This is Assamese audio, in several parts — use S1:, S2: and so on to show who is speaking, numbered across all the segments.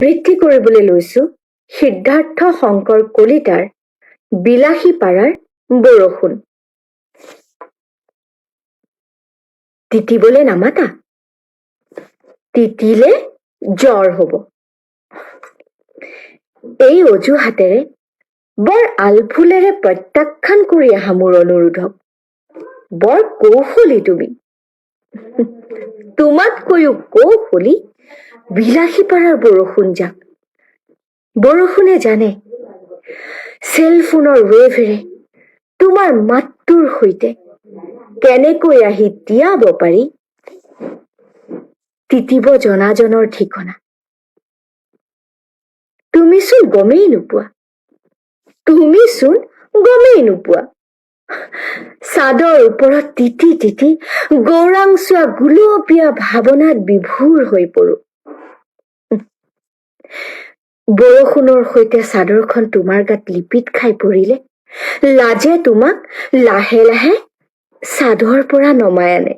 S1: বৃদ্ধি কৰিবলৈ লৈছো সিদ্ধাৰ্থ শংকৰ কলিতাৰ বিলাসী পাৰাৰ বৰষুণ। তিতিবলৈ নামাতা, তিতিলে জ্বৰ হব। এই অজুহাতেৰে বৰ আলফুলেৰে প্ৰত্যাখ্যান কৰি আহা মোৰ অনুৰোধক। বৰ কৌশলী তুমি। তোমাতকৈও কৌশলী বিলাসী পাৰাৰ বৰষুণ যাক। বৰষুণে জানে চেলফোনৰ ৱেভেৰে তোমাৰ মাতটোৰ সৈতে কেনেকৈ আহি তিয়াব পাৰি তিতিব জনাজনৰ ঠিকনা। তুমিচোন গমেই নোপোৱা। চাদৰ ওপৰত তিতি তিতি গৌৰাংচোৱা গুলপীয়া ভাৱনাত বিভোৰ হৈ পৰো। বৰষুণৰ সৈতে চাদৰখন তোমাৰ গাত লিপিত খাই পৰিলে লাজে তোমাক লাহে লাহে চাদৰ পৰা নমাই আনে।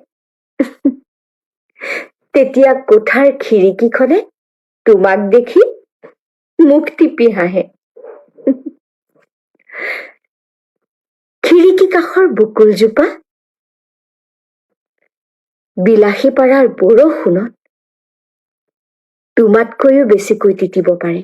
S1: তেতিয়া কোঠাৰ খিৰিকীখনে তোমাক দেখি মুখ টিপি হাঁহে। খিৰিকী কাষৰ বকুলজোপা বিলাসী পাৰাৰ বৰষুণত তোমাতকৈও বেছিকৈ তিতিব পাৰে।